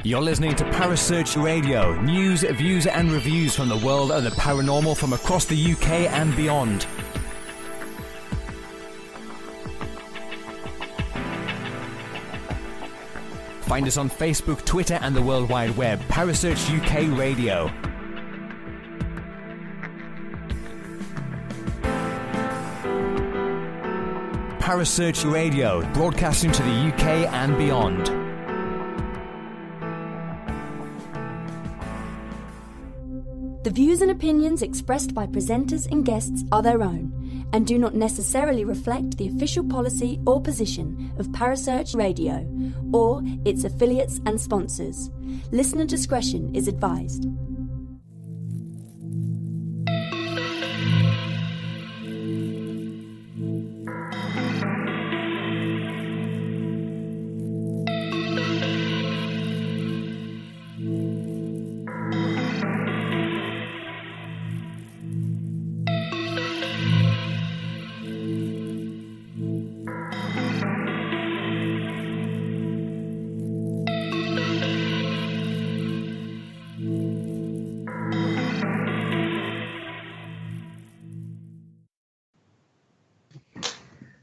You're listening to Parasearch Radio, news, views and reviews from the world of the paranormal from across the UK and beyond. Find us on Facebook, Twitter and the World Wide Web. Parasearch UK Radio. Parasearch Radio, broadcasting to the UK and beyond. The views and opinions expressed by presenters and guests are their own and do not necessarily reflect the official policy or position of Parasearch Radio or its affiliates and sponsors. Listener discretion is advised.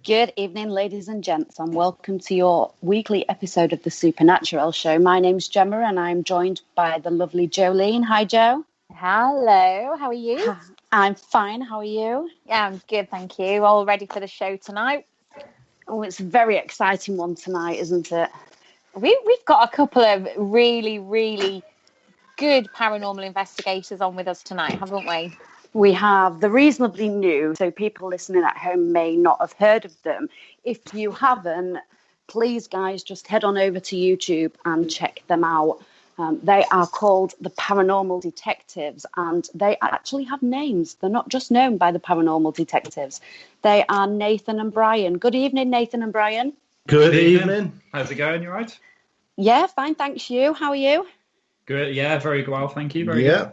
Good evening, ladies and gents, and welcome to your weekly episode of the Supernaturelle show. My name's Gemma, and I'm joined by the lovely Jolene. Hi, Jo. Hello, how are you? I'm fine. How are you? Yeah, I'm good, thank you. All ready for the show tonight? Oh, it's a very exciting one tonight, isn't it? We've got a couple of really, really good paranormal investigators on with us tonight, haven't we? We have. They're reasonably new, so people listening at home may not have heard of them. If you haven't, please, guys, just head on over to YouTube and check them out. They are called the Paranormal Detectives, and they actually have names. They're not just known by the Paranormal Detectives. They are Nathan and Brian. Good evening, Nathan and Brian. Good evening. How's it going? You all right? Yeah, fine, thanks. You? How are you? Good. Yeah, very well, thank you. Very good.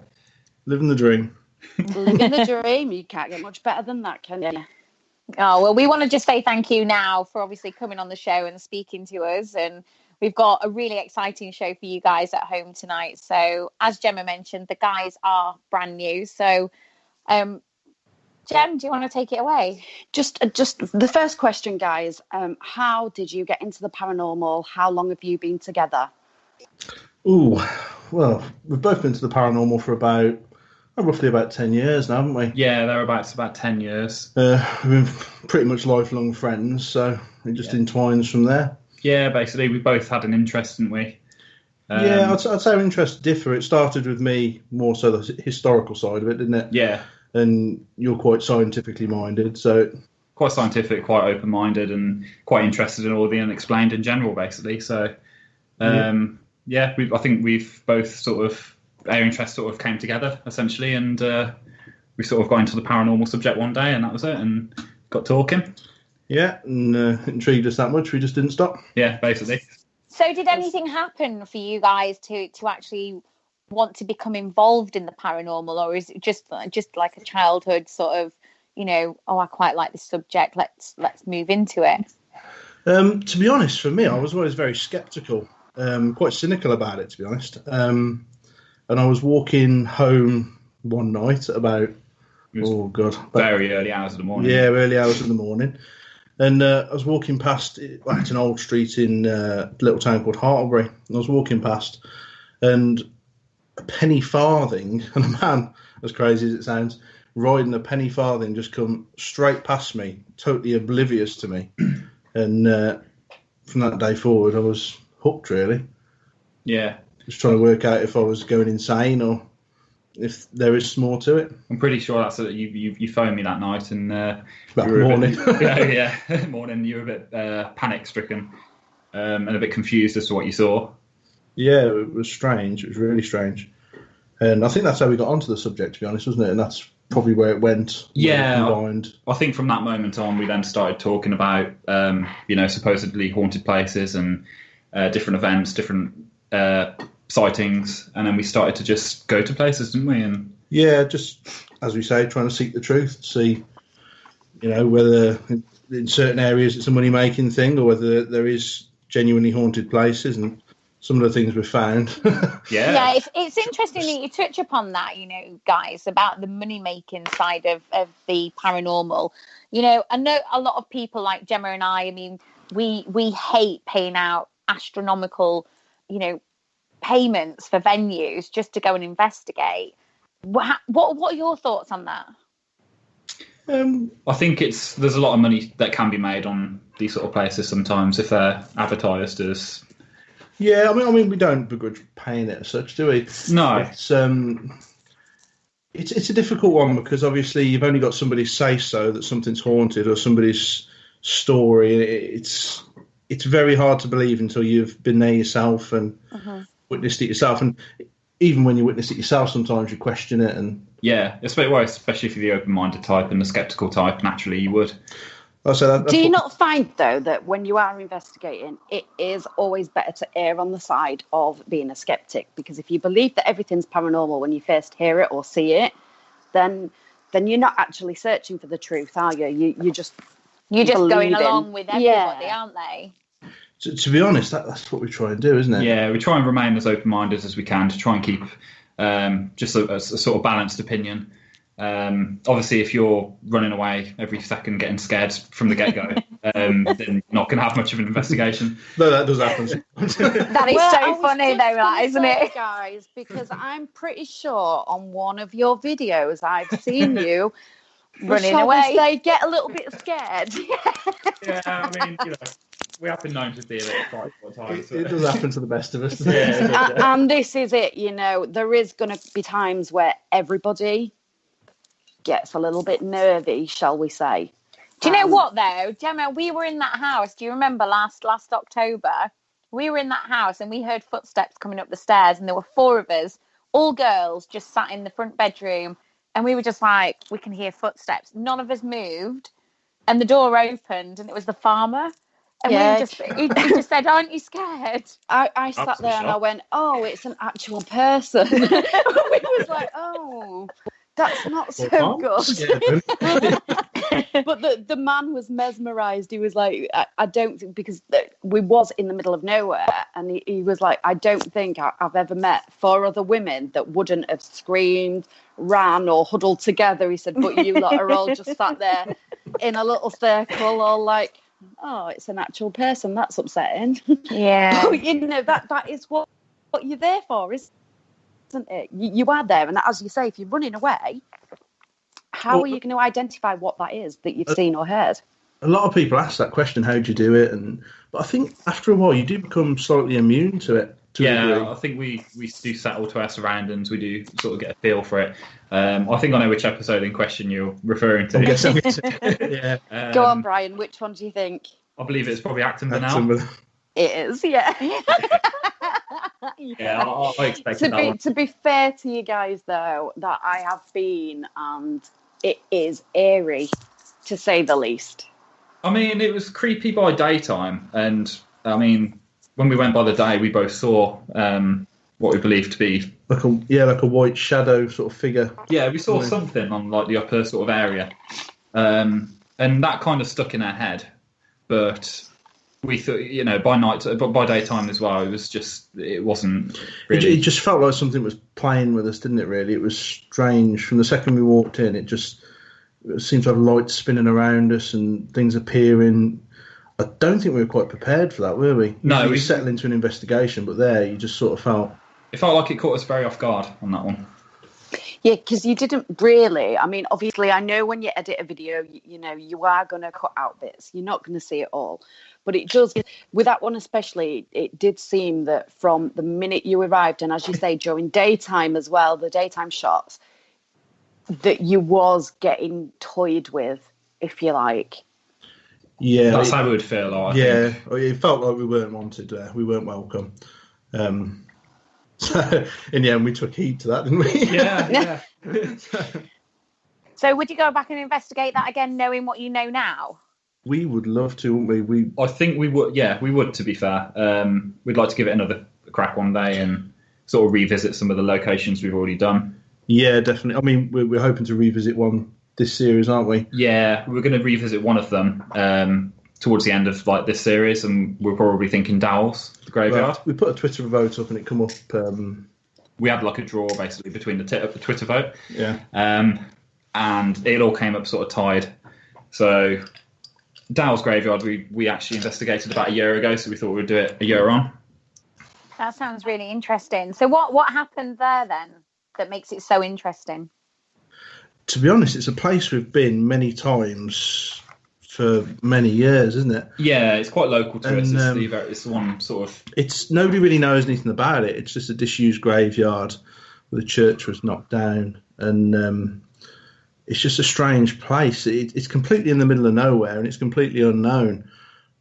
Living the dream. Living the dream. You can't get much better than that, can you? Oh, well, we want to just say thank you now for obviously coming on the show and speaking to us. And we've got a really exciting show for you guys at home tonight. So as Gemma mentioned, the guys are brand new. So, Gem, do you want to take it away? Just the first question, guys. How did you get into the paranormal? How long have you been together? Ooh, well, we've both been to the paranormal for roughly about 10 years now, haven't we? Yeah, thereabouts about 10 years. We've been pretty much lifelong friends, so it just entwines from there. Yeah, basically, we both had an interest, didn't we? Yeah, I'd say our interests differ. It started with me more so the historical side of it, didn't it? Yeah. And you're quite scientifically minded, so... Quite scientific, quite open-minded, and quite interested in all the unexplained in general, basically. So, I think we've both sort of... Our interests sort of came together, essentially, and we sort of got into the paranormal subject one day, and that was it, and got talking. Yeah, and intrigued us that much, we just didn't stop. Yeah, basically. So did anything happen for you guys to actually want to become involved in the paranormal, or is it just like a childhood sort of, I quite like this subject, let's move into it? To be honest, for me, I was always very sceptical, quite cynical about it, to be honest. And I was walking home one night at about very early hours of the morning. Yeah, early hours of the morning. And I was walking past at an old street in a little town called Hartlebury. And I was walking past, and a penny farthing, and a man, as crazy as it sounds, riding a penny farthing just come straight past me, totally oblivious to me. And from that day forward, I was hooked, really. Yeah. Just trying to work out if I was going insane or if there is more to it. I'm pretty sure that's that you phoned me that night and that morning. Morning. You were a bit panic stricken and a bit confused as to what you saw. Yeah, it was strange. It was really strange, and I think that's how we got onto the subject, to be honest, wasn't it? And that's probably where it went. Yeah, I think from that moment on, we then started talking about supposedly haunted places and different events, different sightings, and then we started to just go to places, didn't we? And Yeah, just as we say, trying to seek the truth, see, whether in certain areas it's a money-making thing or whether there is genuinely haunted places, and some of the things we've found. Yeah, it's interesting that you touch upon that, guys, about the money-making side of the paranormal. I know a lot of people like Gemma and I mean, we hate paying out astronomical, payments for venues just to go and investigate. What are your thoughts on that? I think there's a lot of money that can be made on these sort of places sometimes if they're advertised as. Yeah, I mean, we don't begrudge paying it as such, do we? No. It's a difficult one because obviously you've only got somebody's say so that something's haunted or somebody's story. It's very hard to believe until you've been there yourself and witnessed it yourself. And even when you witness it yourself, sometimes you question it. And yeah, especially if you're the open-minded type and the sceptical type, naturally you would. Do you not find, though, that when you are investigating, it is always better to err on the side of being a skeptic? Because if you believe that everything's paranormal when you first hear it or see it, then you're not actually searching for the truth, are you? You're just going along with everybody, aren't they? To be honest, that's what we try and do, isn't it? Yeah, we try and remain as open-minded as we can to try and keep just a sort of balanced opinion. Obviously, if you're running away every second, getting scared from the get-go, then you're not going to have much of an investigation. No, that does happen. That is so funny, though, isn't it, guys? Because I'm pretty sure on one of your videos I've seen you running away. They get a little bit scared. Yeah, I mean, we have been known to be a bit frightful at times. So. It does happen to the best of us. And this is it, there is going to be times where everybody gets a little bit nervy, shall we say. Do you know what, though? Gemma, we were in that house. Do you remember last October? We were in that house and we heard footsteps coming up the stairs and there were 4 of us, all girls, just sat in the front bedroom and we were just like, we can hear footsteps. None of us moved and the door opened and it was the farmer. And he just said, aren't you scared? I sat there and I went, oh, it's an actual person. We was like, oh, that's not so good. But the man was mesmerised. He was like, I don't think, because we was in the middle of nowhere, and he was like, I don't think I've ever met 4 other women that wouldn't have screamed, ran or huddled together. He said, but you lot are all just sat there in a little circle, all like, oh, it's an actual person. That's upsetting. Yeah. That is what you're there for, isn't it? You are there, and as you say, if you're running away, how are you going to identify what that is that you've seen or heard? A lot of people ask that question, how do you do it? But I think after a while you do become slightly immune to it. I think we do settle to our surroundings. We do sort of get a feel for it. I think I know which episode in question you're referring to. I'm guessing yeah. Go on, Brian. Which one do you think? I believe it's probably Acton now. It is, yeah. Yeah, I expected that one. To be fair to you guys, though, that I have been, and it is eerie, to say the least. I mean, it was creepy by daytime, and I mean, when we went by the day, we both saw what we believed to be like a white shadow sort of figure. Yeah, we saw something on like the upper sort of area, and that kind of stuck in our head. But we thought, by daytime as well, it wasn't really. It just felt like something was playing with us, didn't it? Really, it was strange. From the second we walked in, it seemed to have lights spinning around us and things appearing. I don't think we were quite prepared for that, were we? No, we settled into an investigation, but there you just sort of felt. It felt like it caught us very off guard on that one. Yeah, because you didn't really. I mean, obviously, I know when you edit a video, you are going to cut out bits. You're not going to see it all. But it does, with that one especially, it did seem that from the minute you arrived, and as you say, during daytime as well, the daytime shots, that you was getting toyed with, if you like. Yeah. That's how it would feel like. Yeah, it felt like we weren't wanted there. We weren't welcome. So in the end, we took heed to that, didn't we? Yeah. So would you go back and investigate that again, knowing what you know now? We would love to, wouldn't we? I think we would. Yeah, we would. To be fair, we'd like to give it another crack one day and sort of revisit some of the locations we've already done. Yeah, definitely. I mean, we're hoping to revisit one this series, aren't we? Yeah, we're going to revisit one of them towards the end of like this series, and we're probably thinking Dowell's, the graveyard. Well, we put a Twitter vote up and it come up. We had like a draw basically between the Twitter vote. Yeah. And it all came up sort of tied. So Dowell's graveyard, we actually investigated about a year ago, so we thought we'd do it a year on. That sounds really interesting. So what happened there then that makes it so interesting? To be honest, it's a place we've been many times for many years, isn't it? Yeah, it's quite local to us. It's the one sort of... It's nobody really knows anything about it. It's just a disused graveyard where the church was knocked down, and it's just a strange place. It's completely in the middle of nowhere, and it's completely unknown.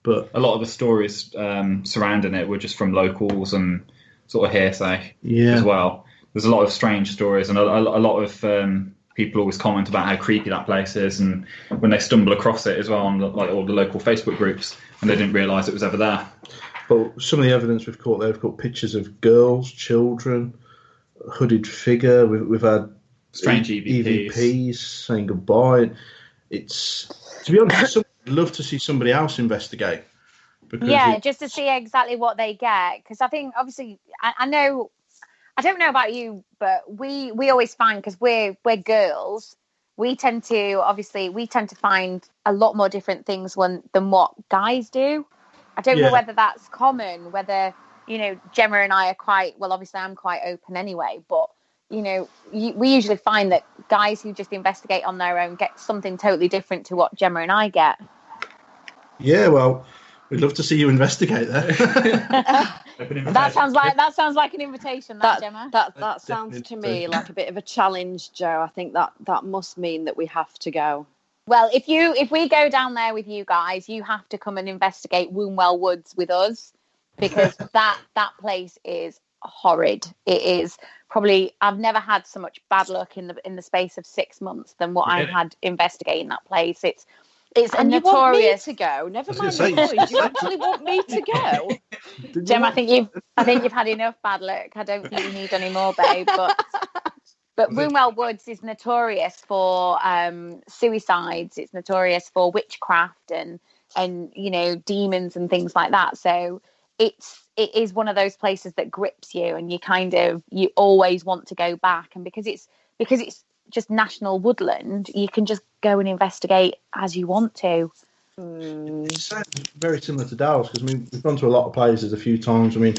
But a lot of the stories surrounding it were just from locals and sort of hearsay as well. There's a lot of strange stories, and a lot of people always comment about how creepy that place is, and when they stumble across it as well on all the local Facebook groups, and they didn't realise it was ever there. But some of the evidence we've caught pictures of girls, children, a hooded figure. We've had strange EVPs saying goodbye. It's, to be honest, I'd love to see somebody else investigate. Just to see exactly what they get. Because I think, obviously, I know, I don't know about you, but we always find, because we're girls, we tend to find a lot more different things than what guys do. I don't know whether that's common, whether, Gemma and I are quite, well, obviously I'm quite open anyway, but, we usually find that guys who just investigate on their own get something totally different to what Gemma and I get. Yeah, well, we'd love to see you investigate that. That sounds like an invitation, Gemma. That sounds to me like a bit of a challenge, Joe. I think that must mean that we have to go. Well, if we go down there with you guys, you have to come and investigate Wombwell Woods with us, because that place is horrid. It is probably, I've never had so much bad luck in the space of 6 months than what I've had investigating that place. It's and notorious. You want me to go? Never mind the boys. You actually want me to go? Jem, I think you've had enough bad luck. I don't think you need any more, babe. But Wombwell Woods is notorious for suicides. It's notorious for witchcraft and demons and things like that. So it is one of those places that grips you, and you always want to go back. And because it's just national woodland, you can just go and investigate as you want to. It sounds very similar to Dowell's, because we've gone to a lot of places a few times. We've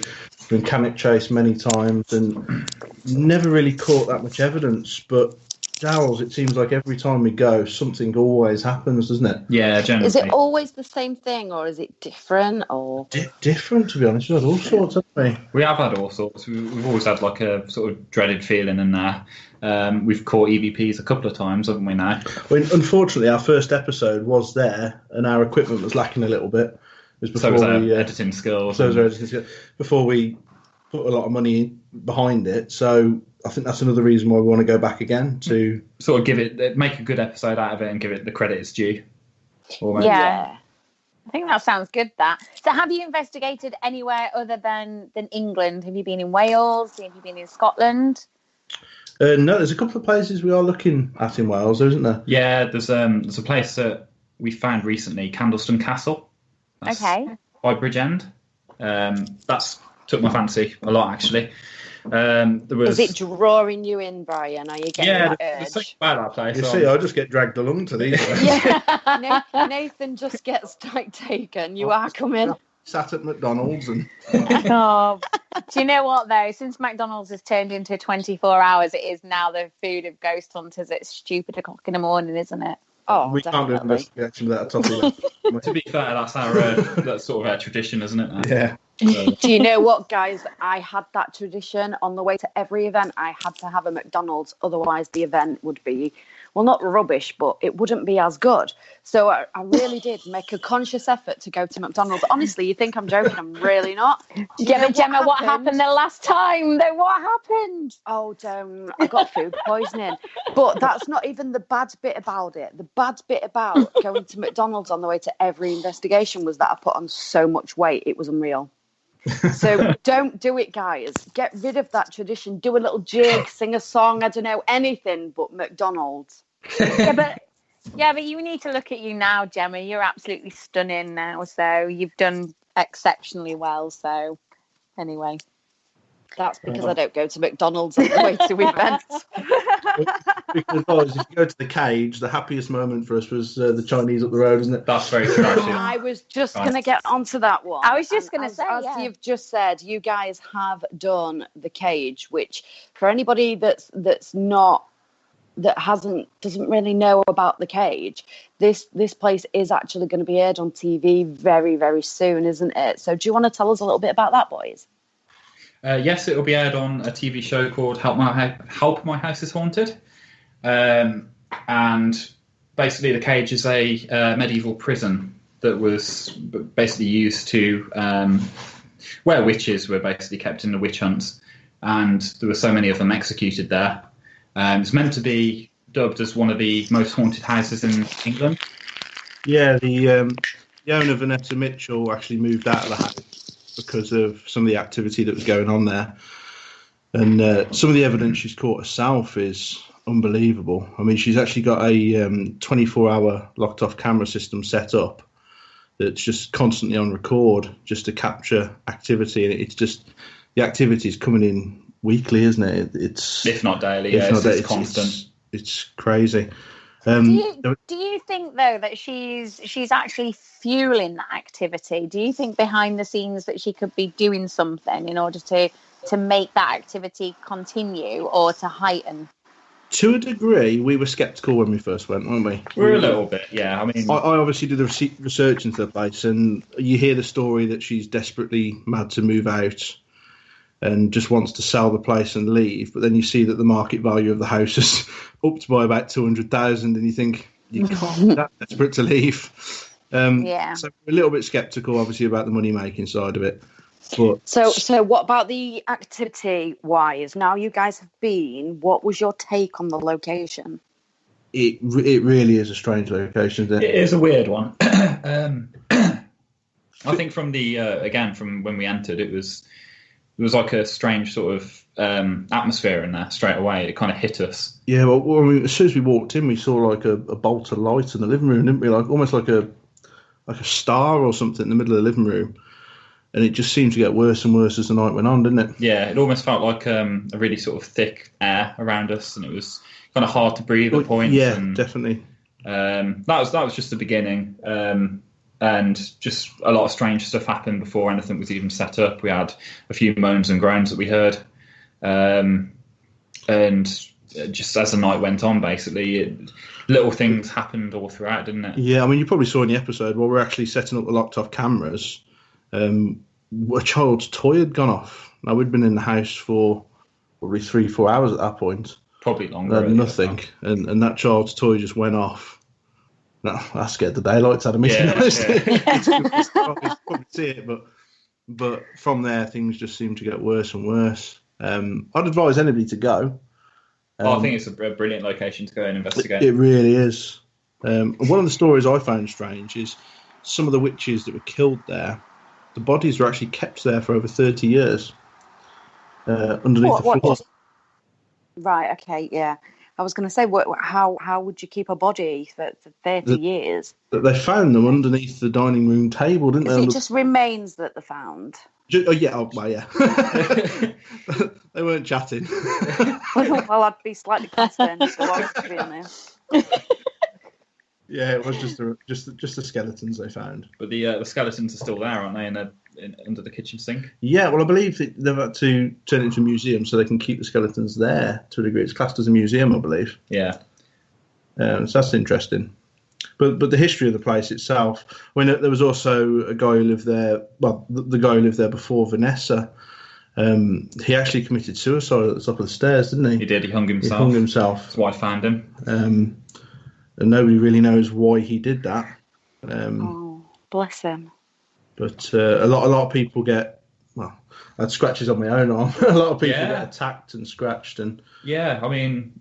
been Cannock Chase many times and never really caught that much evidence. But Dowell's, it seems like every time we go, something always happens, doesn't it? Yeah, generally. Is it always the same thing, or is it different? Or different, to be honest. We've had all sorts, haven't we? We have had all sorts. We've always had like a sort of dreaded feeling in there. We've caught EVPs a couple of times, haven't we now? Well, unfortunately, our first episode was there, and our equipment was lacking a little bit. It was before editing skills. Before we put a lot of money behind it. So I think that's another reason why we want to go back again, to sort of make a good episode out of it and give it the credit it's due. Almost. Yeah. I think that sounds good, that. So have you investigated anywhere other than England? Have you been in Wales? Have you been in Scotland? No, there's a couple of places we are looking at in Wales, isn't there? Yeah, there's a place that we found recently, Candleston Castle. That's by Bridgend. That's took my fancy a lot, actually. Is it drawing you in, Brian? Are you getting that urge? There's something about that place. You see, I just get dragged along to these. Nathan just gets taken. You are coming. Sat at McDonald's and... Do you know what, though? Since McDonald's has turned into 24 hours, it is now the food of ghost hunters. It's stupid o'clock in the morning, isn't it? Oh, we definitely. Can't do an investigation without a toffee. To be fair, that's sort of our tradition, isn't it? Yeah. Do you know what, guys? I had that tradition on the way to every event. I had to have a McDonald's, otherwise the event would be, well, not rubbish, but it wouldn't be as good. So I really did make a conscious effort to go to McDonald's. Honestly, you think I'm joking? I'm really not. Gemma, what happened the last time? Then what happened? Oh, don't. I got food poisoning. But that's not even the bad bit about it. The bad bit about going to McDonald's on the way to every investigation was that I put on so much weight. It was unreal. So don't do it, guys. Get rid of that tradition. Do a little jig, sing a song, I don't know, anything but McDonald's. Yeah, but you need to look at you now, Gemma. You're absolutely stunning now. So you've done exceptionally well. So anyway. That's because I don't go to McDonald's on the way to events. Because if you go to the cage, the happiest moment for us was the Chinese up the road, isn't it? That's very true, actually. I was just going to get onto that one. I was just going to say, as you've just said, you guys have done the cage, which for anybody doesn't really know about the cage, this place is actually going to be aired on TV very, very soon, isn't it? So do you want to tell us a little bit about that, boys? Yes, it will be aired on a TV show called Help My House is Haunted. And basically the cage is a medieval prison that was basically used to where witches were basically kept in the witch hunts, and there were so many of them executed there. It's meant to be dubbed as one of the most haunted houses in England. Yeah, the owner, Vanessa Mitchell, actually moved out of the house because of some of the activity that was going on there. And some of the evidence she's caught herself is unbelievable. I mean, she's actually got a 24-hour locked-off camera system set up that's just constantly on record just to capture activity. And it's just, the activity is coming in weekly, isn't it? It's if not daily, it's constant. It's crazy. Do you think though that she's actually fueling that activity? Do you think behind the scenes that she could be doing something in order to make that activity continue or to heighten? To a degree, we were sceptical when we first went, weren't we? We were a little bit, yeah. I mean, I obviously did the research into the place, and you hear the story that she's desperately mad to move out and just wants to sell the place and leave. But then you see that the market value of the house is upped by about 200,000, and you think you can't be that desperate to leave. So we're a little bit sceptical, obviously, about the money making side of it. But so what about the activity wise? Now you guys have been. What was your take on the location? It really is a strange location, isn't it? It is a weird one. I think from from when we entered, it was like a strange sort of atmosphere in there straight away. It kind of hit us. Yeah, well, I mean, as soon as we walked in, we saw like a bolt of light in the living room, didn't we? Like almost like a star or something in the middle of the living room. And it just seemed to get worse and worse as the night went on, didn't it? Yeah, it almost felt like a really sort of thick air around us, and it was kind of hard to breathe at points. Yeah, and, definitely. That was just the beginning. And just a lot of strange stuff happened before anything was even set up. We had a few moans and groans that we heard. And just as the night went on, basically, little things happened all throughout, didn't it? Yeah, I mean, you probably saw in the episode while we're actually setting up the locked-off cameras, a child's toy had gone off. Now, we'd been in the house for probably 3-4 hours at that point. Probably longer. Nothing. And that child's toy just went off. No, that scared the daylights out of me. Yeah. Probably see it, but from there things just seem to get worse and worse. I'd advise anybody to go. I think it's a brilliant location to go and investigate. It really is. One of the stories I found strange is some of the witches that were killed there, the bodies were actually kept there for over 30 years underneath the floor. Right. Okay. Yeah. I was going to say, how would you keep a body for 30 years? They found them underneath the dining room table, didn't they? It just remains that they found. Yeah. They weren't chatting. Well, I'd be slightly concerned, to be honest. Yeah, it was just the skeletons they found. But the skeletons are still there, aren't they? Under the kitchen sink. Yeah, well, I believe they've had to turn it into a museum so they can keep the skeletons there to a degree. It's classed as a museum, I believe. Yeah. So that's interesting. But the history of the place itself. I mean, there was also a guy who lived there. Well, the guy who lived there before Vanessa. He actually committed suicide at the top of the stairs, didn't he? He did. He hung himself. His wife found him. And nobody really knows why he did that. Bless him. But a lot of people get, well, I had scratches on my own arm. A lot of people get attacked and scratched, and I mean,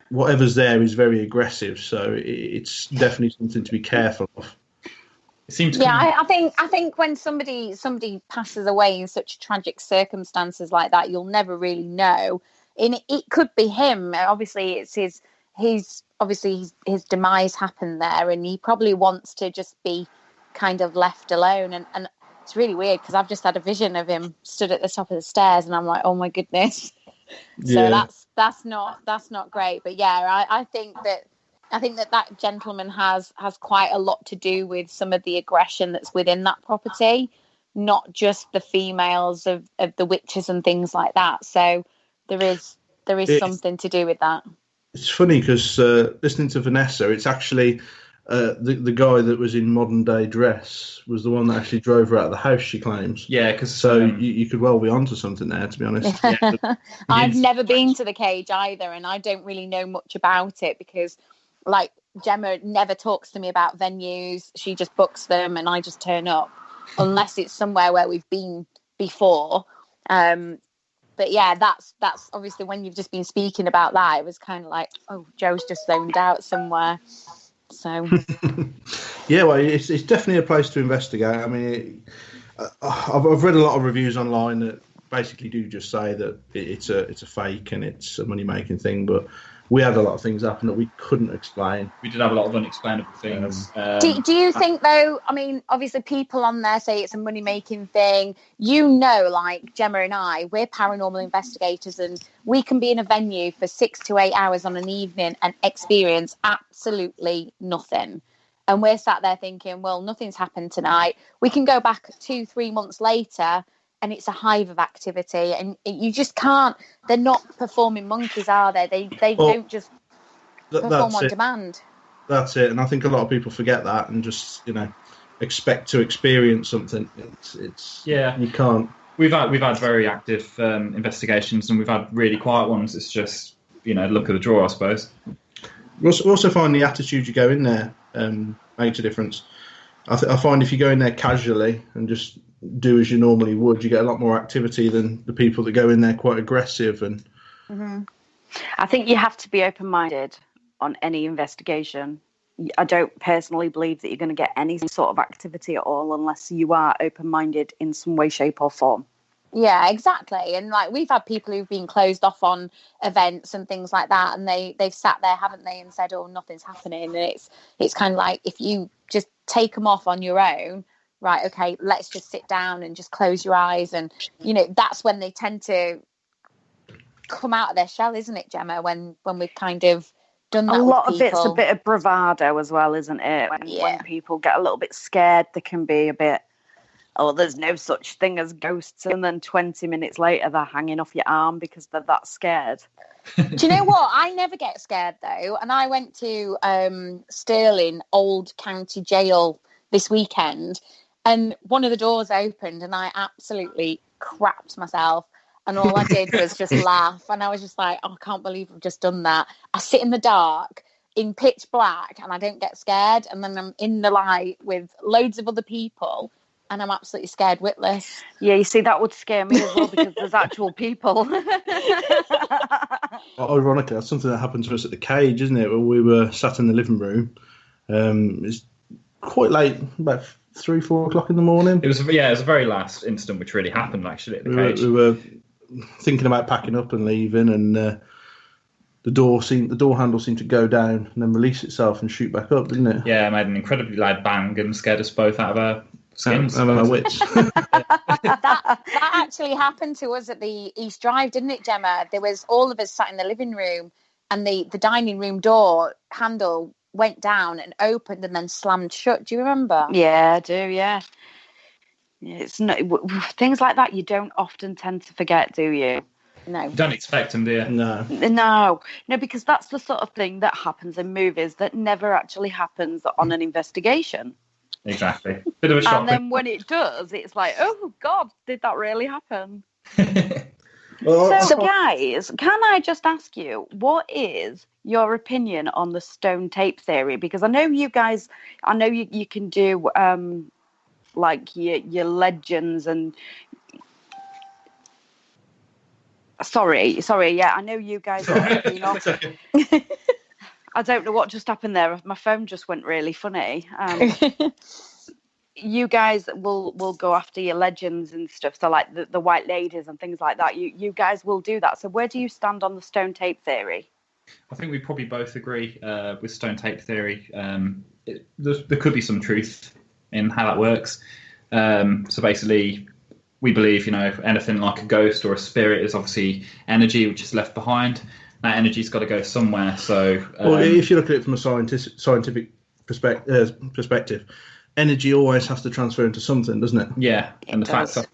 whatever's there is very aggressive. So it's definitely something to be careful of. It seemed to Yeah, I think when somebody passes away in such tragic circumstances like that, you'll never really know. And it could be him. Obviously, it's his demise happened there, and he probably wants to just be kind of left alone. And it's really weird because I've just had a vision of him stood at the top of the stairs, and I'm like, oh my goodness. So that's not great. But yeah, I think that gentleman has quite a lot to do with some of the aggression that's within that property, not just the females of the witches and things like that. So there is something to do with that. It's funny because listening to Vanessa, it's actually the guy that was in modern day dress was the one that actually drove her out of the house, she claims. Yeah, because you could well be onto something there, to be honest. Yeah. I've never been to the cage either, and I don't really know much about it because, like, Gemma never talks to me about venues. She just books them, and I just turn up, unless it's somewhere where we've been before. But yeah, that's obviously when you've just been speaking about that, it was kind of like, oh, Joe's just zoned out somewhere. So yeah, well, it's definitely a place to investigate. I mean, I've read a lot of reviews online that basically do just say that it's a fake and it's a money making thing, but we had a lot of things happen that we couldn't explain. We did have a lot of unexplainable things. Do you think, though, I mean, obviously people on there say it's a money-making thing. You know, like Gemma and I, we're paranormal investigators, and we can be in a venue for 6 to 8 hours on an evening and experience absolutely nothing. And we're sat there thinking, well, nothing's happened tonight. We can go back 2-3 months later and it's a hive of activity, and you just can't. They're not performing monkeys, are they? They don't just perform on demand. That's it, and I think a lot of people forget that and just expect to experience something. It's you can't. We've had very active investigations, and we've had really quiet ones. It's just luck of the draw, I suppose. We also find the attitude you go in there makes a difference. I find if you go in there casually and just do as you normally would, you get a lot more activity than the people that go in there quite aggressive. And I think you have to be open-minded on any investigation. I don't personally believe that you're going to get any sort of activity at all unless you are open-minded in some way, shape or form. Yeah, exactly. And like we've had people who've been closed off on events and things like that, and they've sat there, haven't they, and said, oh, nothing's happening. And it's kind of like, if you just take them off on your own, right, okay, let's just sit down and just close your eyes. And, that's when they tend to come out of their shell, isn't it, Gemma, when we've kind of done that. A lot with of it's a bit of bravado as well, isn't it? When people get a little bit scared, they can be a bit, oh, there's no such thing as ghosts. And then 20 minutes later, they're hanging off your arm because they're that scared. Do you know what? I never get scared, though. And I went to Stirling Old County Jail this weekend, and one of the doors opened and I absolutely crapped myself. And all I did was just laugh. And I was just like, oh, I can't believe I've just done that. I sit in the dark in pitch black and I don't get scared. And then I'm in the light with loads of other people and I'm absolutely scared witless. Yeah, you see, that would scare me as well because there's actual people. Ironically, that's something that happened to us at the cage, isn't it? When we were sat in the living room. It's quite late, about 3-4 o'clock in the morning. It was the very last incident which really happened actually at the cage. We were thinking about packing up and leaving, and the door handle seemed to go down and then release itself and shoot back up, didn't it? Yeah, it made an incredibly loud bang and scared us both out of our skins. Out of our wits. that actually happened to us at the East Drive, didn't it, Gemma? There was all of us sat in the living room, and the dining room door handle went down and opened and then slammed shut. Do you remember? Yeah, I do. Yeah. It's not things like that you don't often tend to forget, do you? No. You don't expect them, do you? No, because that's the sort of thing that happens in movies that never actually happens on an investigation. Exactly. Bit of a shock. And then when it does, it's like, oh God, did that really happen? So guys, can I just ask you, what is your opinion on the stone tape theory? Because I know you guys, you can do like your legends and sorry, yeah, I know you guys are I don't know what just happened there. My phone just went really funny. you guys will go after your legends and stuff, so like the white ladies and things like that. You guys will do that. So where do you stand on the stone tape theory? I think we probably both agree with stone tape theory. There could be some truth in how that works. So basically, we believe, anything like a ghost or a spirit is obviously energy which is left behind. That energy's got to go somewhere. So, well, if you look at it from a scientific perspective, energy always has to transfer into something, doesn't it? Yeah, and the fact that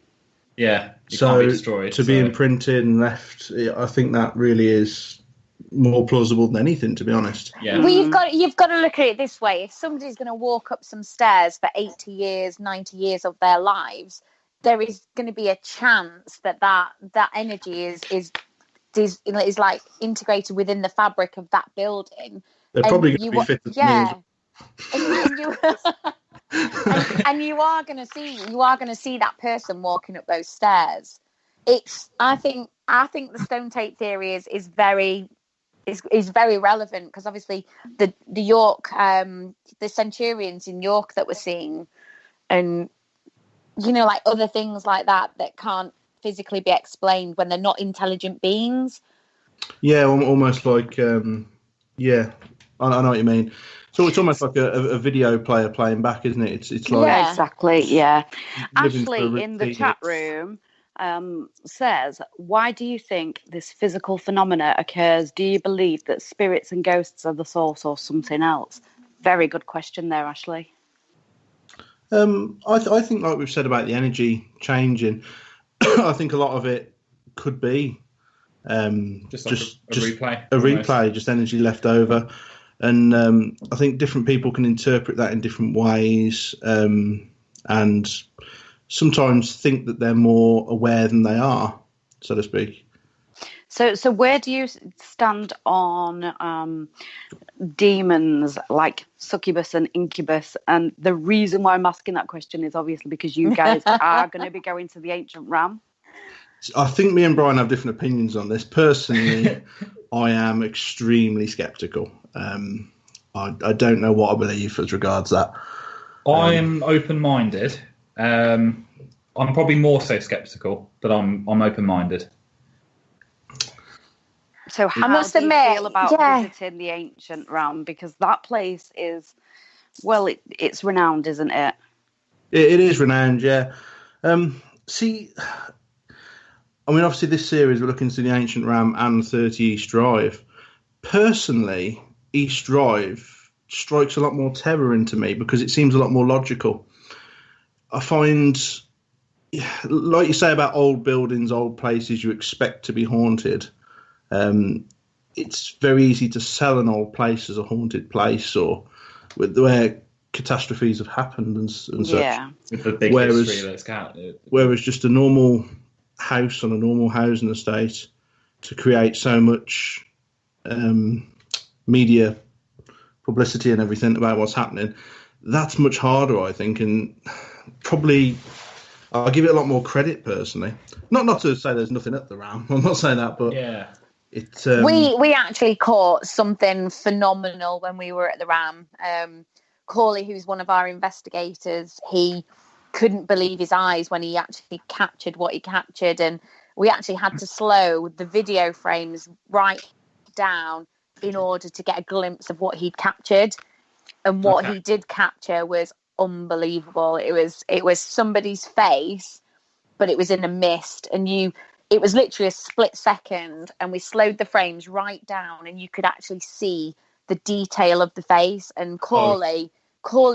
it so can't be destroyed. To be imprinted and left, I think that really is more plausible than anything, to be honest. Yeah. Well, you've got to look at it this way. If somebody's going to walk up some stairs for 80 years, 90 years of their lives, there is going to be a chance that energy is like integrated within the fabric of that building. They're probably going to be fit as and you are going to see that person walking up those stairs. I think the stone tape theory is very relevant, because obviously the York the centurions in York that we're seeing, and like other things like that can't physically be explained when they're not intelligent beings. Yeah, almost like I know what you mean. So it's almost like a video player playing back, isn't it? It's like, yeah, exactly. Yeah. Ashley in the chat room says, why do you think this physical phenomena occurs? Do you believe that spirits and ghosts are the source or something else? Very good question there, Ashley. I think, like we've said about the energy changing, I think a lot of it could be just a replay, just energy left over. And I think different people can interpret that in different ways, and sometimes think that they're more aware than they are, so to speak. So where do you stand on demons like succubus and incubus? And the reason why I'm asking that question is obviously because you guys are going to be going to the ancient realm. I think me and Brian have different opinions on this. Personally, I am extremely sceptical. I don't know what I believe as regards that. I'm open-minded. I'm probably more so sceptical, but I'm open-minded. So how do you feel about visiting the ancient realm? Because that place is, well, it's renowned, isn't it? It is renowned, yeah. See, I mean, obviously this series we're looking to the ancient realm and 30 East Drive. Personally, East Drive strikes a lot more terror into me because it seems a lot more logical. I find, like you say about old buildings, old places you expect to be haunted, it's very easy to sell an old place as a haunted place, or where catastrophes have happened and such. Yeah. With the big history that's got it. Whereas just a normal house on a normal housing estate, to create so much media publicity and everything about what's happening, that's much harder, I think, and probably I'll give it a lot more credit personally. Not to say there's nothing at the Ram. I'm not saying that, but yeah, it's we actually caught something phenomenal when we were at the Ram. Corley, who's one of our investigators, he couldn't believe his eyes when he actually captured what he captured, and we actually had to slow the video frames right down in order to get a glimpse of what he'd captured. And what he did capture was unbelievable. It was somebody's face, but it was in a mist, and it was literally a split second, and we slowed the frames right down, and you could actually see the detail of the face. And Corley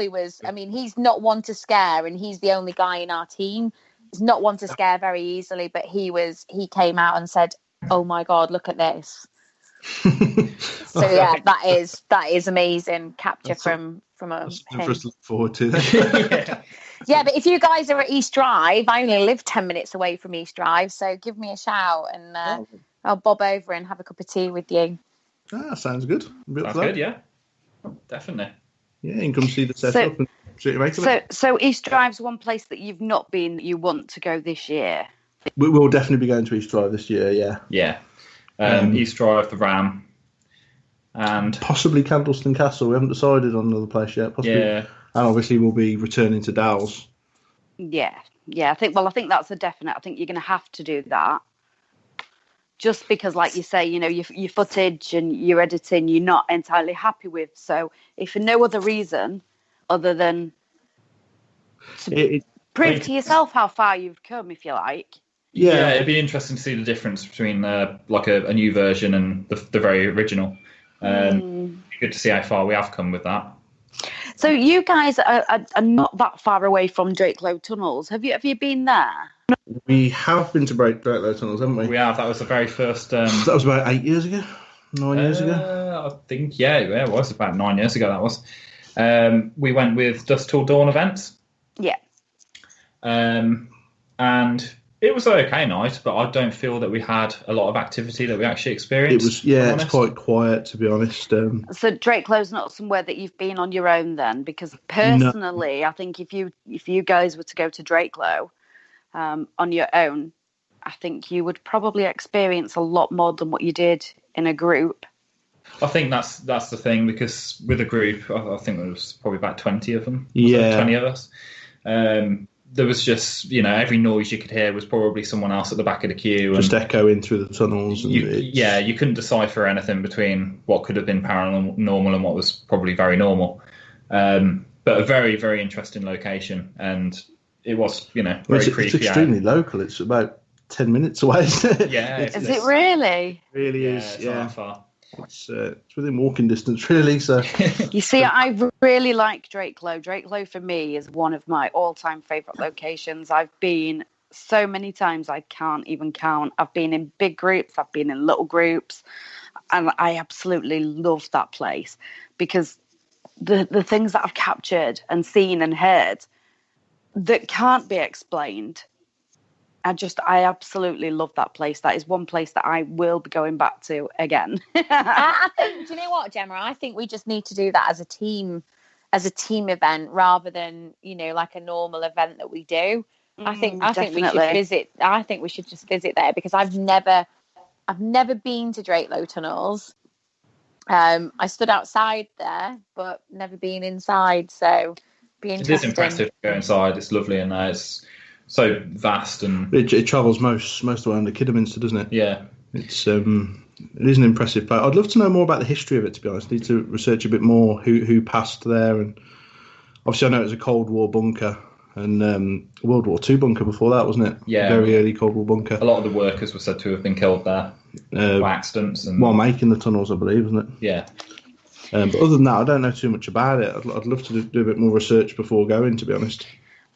was, I mean, he's not one to scare, and he's the only guy in our team. He's not one to scare very easily, but he came out and said, "Oh my God, look at this." So yeah, that is amazing capture from a for us to look forward to that. Yeah, but if you guys are at East Drive, I only live 10 minutes away from East Drive, so give me a shout and I'll bob over and have a cup of tea with you. Sounds good. Sounds good, yeah. Definitely. Yeah, you can come see the setup and see it. So East Drive's one place that you've not been that you want to go this year? We will definitely be going to East Drive this year, yeah. Yeah. East Drive, the Ram, and possibly Candleston Castle. We haven't decided on another place yet. Possibly And obviously we'll be returning to Dow's. Yeah. I think that's a definite. I think you're going to have to do that. Just because, like you say, your footage and your editing, you're not entirely happy with. So, if for no other reason other than to prove to yourself how far you've come, if you like. Yeah, it'd be interesting to see the difference between like a new version and the very original. Good to see how far we have come with that. So, you guys are not that far away from Drakelow Tunnels. Have you been there? We have been to Drakelow Tunnels, haven't we? We have. That was the very first. That was about 8 years ago, 9 years ago. I think, yeah, it was about 9 years ago. That was. We went with Dusk Till Dawn events. Yeah. And it was an okay night, but I don't feel that we had a lot of activity that we actually experienced. It's quite quiet, to be honest. So Drakelow's not somewhere that you've been on your own then, because personally, no. I think if you guys were to go to Drakelow on your own, I think you would probably experience a lot more than what you did in a group. I think that's the thing, because with a group, I think there was probably about 20 of them. 20 of us. There was just, every noise you could hear was probably someone else at the back of the queue. Just echoing through the tunnels. You couldn't decipher anything between what could have been paranormal and what was probably very normal. But a very, very interesting location. And it was, very creepy. It's extremely local. It's about 10 minutes away, isn't it? Yeah. Is it really? It really is, It's not that far. It's within walking distance, really. So you see, I really like Drakelow. Drakelow for me is one of my all-time favourite locations. I've been so many times I can't even count. I've been in big groups, I've been in little groups, and I absolutely love that place because the things that I've captured and seen and heard that can't be explained. I absolutely love that place. That is one place that I will be going back to again. I think, do you know what, Gemma? I think we just need to do that as a team event rather than, like a normal event that we do. I think we should visit. I think we should just visit there because I've never been to Drakelow Tunnels. I stood outside there, but never been inside. So, be interesting. It is impressive to go inside. It's lovely in there. It's so vast and it travels most of the way under Kidderminster, doesn't it? Yeah, it is an impressive place. I'd love to know more about the history of it. To be honest, I need to research a bit more who passed there, and obviously I know it was a Cold War bunker and World War II bunker before that, wasn't it? Yeah, very early Cold War bunker. A lot of the workers were said to have been killed there by accidents and while making the tunnels, I believe, wasn't it? Yeah. But other than that, I don't know too much about it. I'd love to do a bit more research before going, to be honest.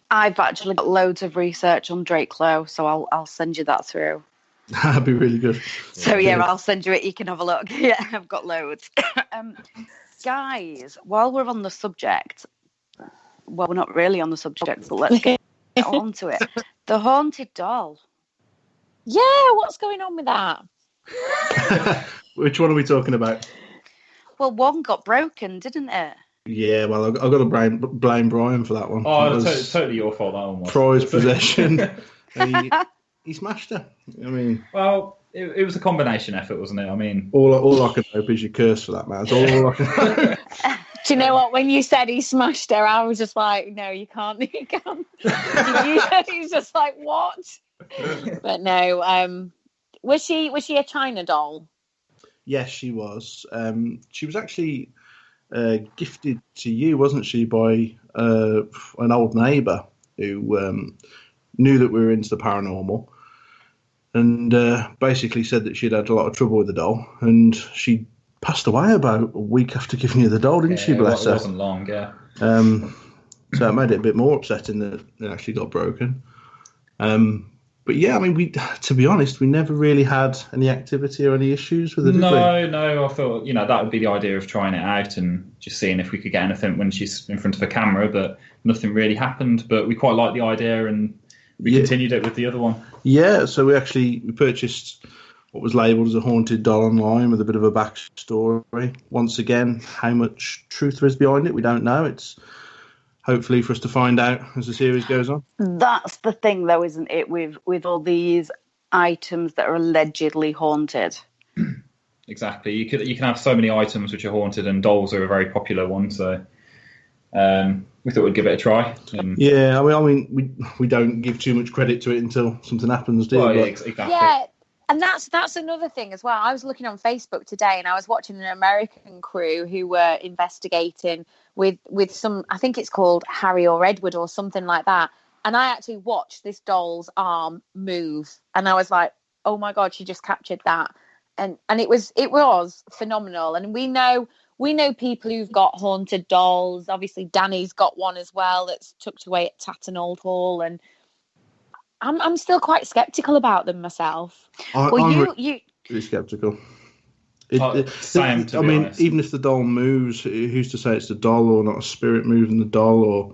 I've actually got loads of research on Drakelow, so I'll send you that through. That'd be really good. So yeah, I'll send you it. You can have a look. Yeah, I've got loads. Guys, while we're on the subject, well, we're not really on the subject, but let's get on to it. The haunted doll. Yeah, what's going on with that? Which one are we talking about? Well, one got broken, didn't it? Yeah, well, I've got to blame Brian for that one. Oh, it's totally your fault, that one was. Prized possession. He smashed her. I mean... Well, it was a combination effort, wasn't it? I mean... All I can hope is you curse for that, man. That's all I can hope. Do you know what? When you said he smashed her, I was just like, no, you can't. You can't. He's just like, what? But no, was she a China doll? Yes, she was. She was actually... gifted to you, wasn't she, by an old neighbour who knew that we were into the paranormal and basically said that she'd had a lot of trouble with the doll, and she passed away about a week after giving you the doll, didn't she? Bless her. It wasn't long, yeah. So it made it a bit more upsetting that it actually got broken. But yeah, I mean, to be honest, we never really had any activity or any issues with it. No, I thought, that would be the idea of trying it out and just seeing if we could get anything when she's in front of a camera, but nothing really happened. But we quite liked the idea and we continued it with the other one. Yeah, so we purchased what was labelled as a haunted doll online with a bit of a backstory. Once again, how much truth there is behind it, we don't know. It's hopefully for us to find out as the series goes on. That's the thing, though, isn't it, with all these items that are allegedly haunted? Exactly. You can have so many items which are haunted, and dolls are a very popular one. So we thought we'd give it a try. Yeah, I mean, we don't give too much credit to it until something happens, do we? Yeah, exactly. Yeah, and that's another thing as well. I was looking on Facebook today, and I was watching an American crew who were investigating with some, I think it's called Harry or Edward or something like that. And I actually watched this doll's arm move, and I was like, "Oh my God, she just captured that!" And it was phenomenal. And we know people who've got haunted dolls. Obviously, Danny's got one as well that's tucked away at Tatton Hall, and I'm still quite sceptical about them myself. I'm really sceptical. Same, to be honest. Even if the doll moves, who's to say it's the doll or not a spirit moving the doll? Or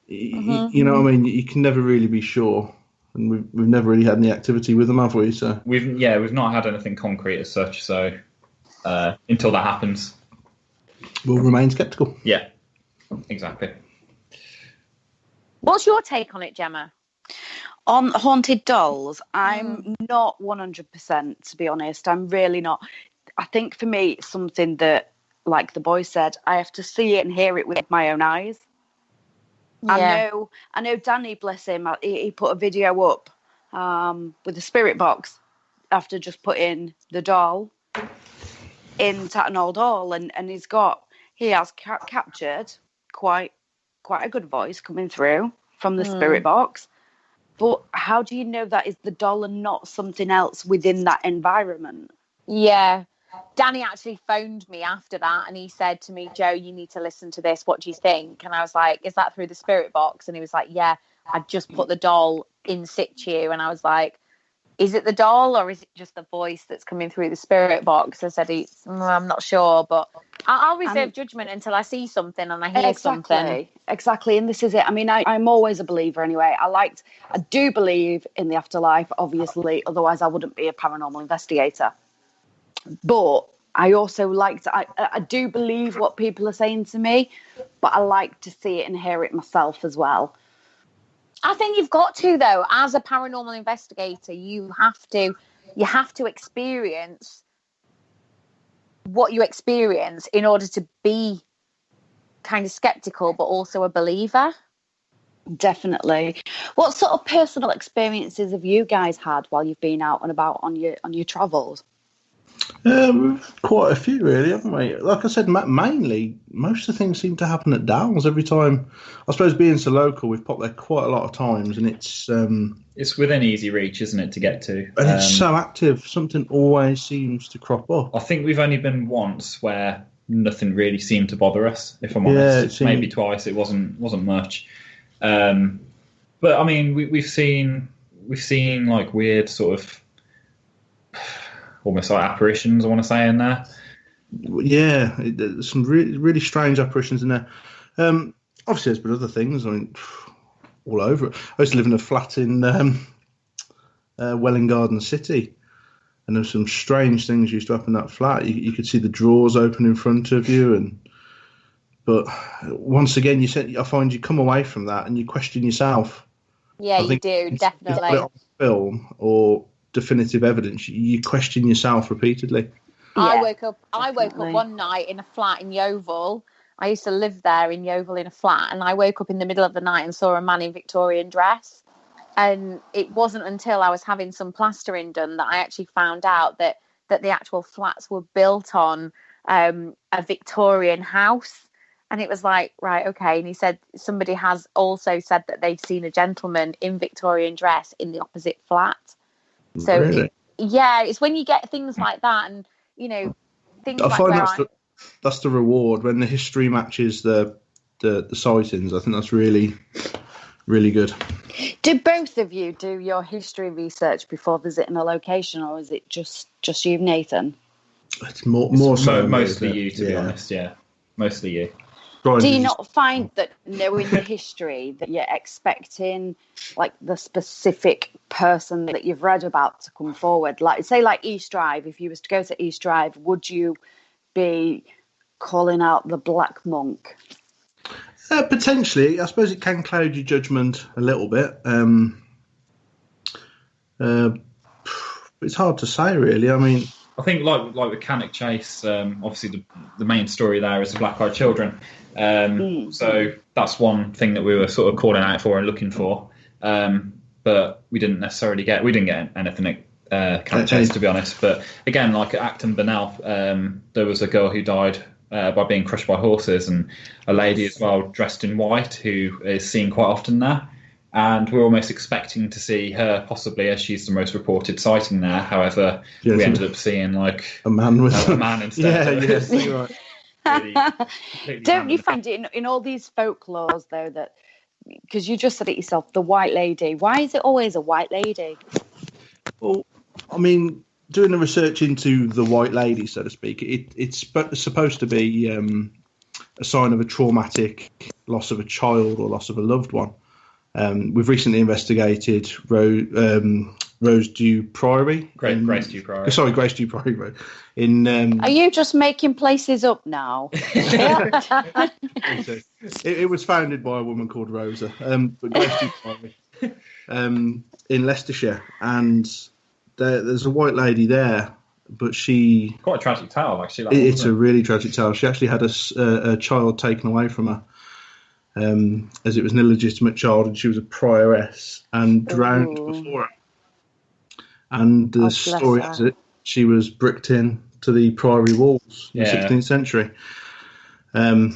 you know what I mean? You can never really be sure, and we've never really had any activity with them, have we? So we've not had anything concrete as such. So until that happens, we'll remain sceptical. Yeah, exactly. What's your take on it, Gemma? On haunted dolls, I'm not 100%, to be honest. I'm really not. I think for me, it's something that, like the boy said, I have to see it and hear it with my own eyes. Yeah. I know Danny, bless him, he put a video up with a spirit box after just putting the doll in Tatton Hall, and he has captured quite a good voice coming through from the spirit box. But how do you know that is the doll and not something else within that environment? Yeah. Danny actually phoned me after that, and he said to me, "Joe, you need to listen to this. What do you think?" And I was like, "Is that through the spirit box?" And he was like, "Yeah, I just put the doll in situ." And I was like, "Is it the doll or is it just the voice that's coming through the spirit box?" I said, "I'm not sure, but I'll reserve judgment until I see something and I hear something." Exactly, and this is it. I mean, I'm always a believer anyway. I do believe in the afterlife, obviously, otherwise I wouldn't be a paranormal investigator. But I also I do believe what people are saying to me, but I like to see it and hear it myself as well. I think you've got to, though, as a paranormal investigator, you have to experience what you experience in order to be kind of skeptical, but also a believer. Definitely. What sort of personal experiences have you guys had while you've been out and about on your travels? Quite a few, really, haven't we? Like I said, mainly, most of the things seem to happen at Downs every time. I suppose being so local, we've popped there quite a lot of times, and it's within easy reach, isn't it, to get to? And it's so active. Something always seems to crop up. I think we've only been once where nothing really seemed to bother us, if I'm honest. Maybe twice. It wasn't much. But I mean, we've seen like weird sort of almost like apparitions, I want to say, in there. Yeah, there's some really, really strange apparitions in there. Obviously, there's been other things. I mean, all over it. I used to live in a flat in Welwyn Garden City, and there's some strange things used to happen in that flat. You could see the drawers open in front of you, but once again, I find you come away from that and you question yourself. Yeah, you do, definitely. If you put it on film or definitive evidence, you question yourself repeatedly. Yeah, I woke up one night in a flat in Yeovil. I used to live there in Yeovil in a flat, and I woke up in the middle of the night and saw a man in Victorian dress. And it wasn't until I was having some plastering done that I actually found out that the actual flats were built on a Victorian house. And it was like, right, okay. And he said somebody has also said that they've seen a gentleman in Victorian dress in the opposite flat. So, really? It's when you get things like that, and things I like find that's the reward when the history matches the sightings. I think that's really, really good. Do both of you do your history research before visiting a location, or is it just you, Nathan? It's more so mostly you, to be honest. Yeah, mostly you. Do you not find that knowing the history that you're expecting like the specific person that you've read about to come forward? Like say like East Drive, if you was to go to East Drive, would you be calling out the Black Monk? Potentially. I suppose it can cloud your judgment a little bit. It's hard to say, really. I mean, I think like with Cannock Chase, obviously the main story there is the black-eyed children. So that's one thing that we were sort of calling out for and looking for. But we didn't get anything at Cannock Chase, to be honest. But again, like at Acton Burnell, there was a girl who died by being crushed by horses, and a lady as well dressed in white who is seen quite often there. And we're almost expecting to see her possibly, as she's the most reported sighting there. However, we ended up seeing like a man instead. Yeah, Right. Don't you find it in all these folklores though that, because you just said it yourself, the white lady? Why is it always a white lady? Well, I mean, doing the research into the white lady, so to speak, it's supposed to be a sign of a traumatic loss of a child or loss of a loved one. We've recently investigated Rosedew Priory. Gracedew Priory. Sorry, Gracedew Priory Road. Are you just making places up now? It was founded by a woman called Rosa, but Gracedew Priory in Leicestershire, and there's a white lady there, but she... Quite a tragic tale, actually. It's a really tragic tale. She actually had a child taken away from her. As it was an illegitimate child, and she was a prioress and drowned before her. And the story has it, she was bricked in to the priory walls in the 16th century. So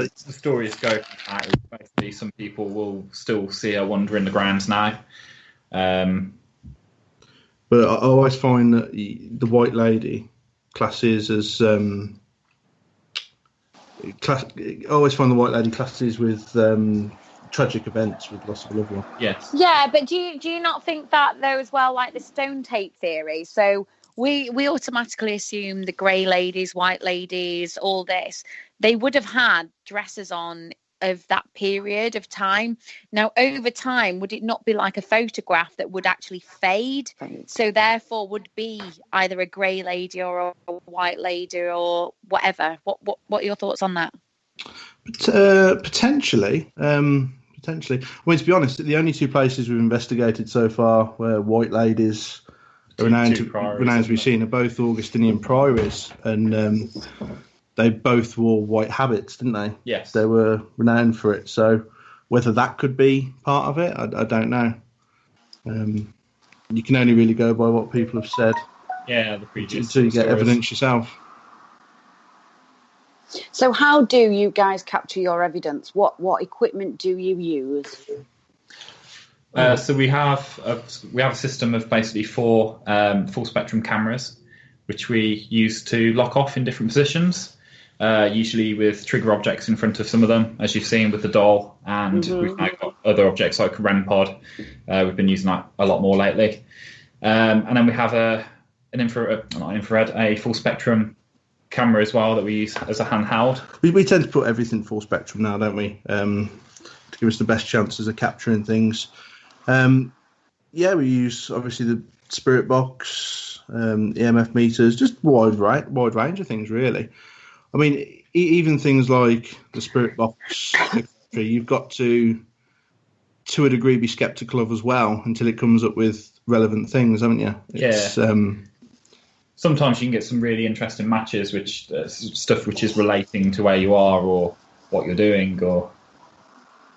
the stories go out. Basically, some people will still see her wandering the grounds now. But I always find that the white lady classes as... I always find the white lady classes with tragic events, with loss of a loved one. Yes. Yeah, but do you not think that though as well, like the stone tape theory? So we automatically assume the grey ladies, white ladies, all this, they would have had dresses on of that period of time. Now, over time, would it not be like a photograph that would actually fade? So therefore would be either a grey lady or a white lady or whatever. What are your thoughts on that? Potentially. I mean, to be honest, the only two places we've investigated so far where white ladies are renowned to be seen are both Augustinian priories, and they both wore white habits, didn't they? Yes. They were renowned for it. So whether that could be part of it, I don't know. You can only really go by what people have said. Yeah, the previous until you get stories. evidence yourself. So how do you guys capture your evidence? What equipment do you use? So we have a system of basically 4 full spectrum cameras, which we use to lock off in different positions. Usually with trigger objects in front of some of them, as you've seen with the doll, and we've now got other objects like a REM pod. We've been using that a lot more lately. And then we have a full spectrum camera as well that we use as a handheld. We tend to put everything full spectrum now, don't we? To give us the best chances of capturing things. We use obviously the spirit box, EMF meters, just wide range of things really. I mean, even things like the spirit box, you've got to a degree, be sceptical of as well until it comes up with relevant things, haven't you? Sometimes you can get some really interesting matches, which stuff which is relating to where you are or what you're doing, or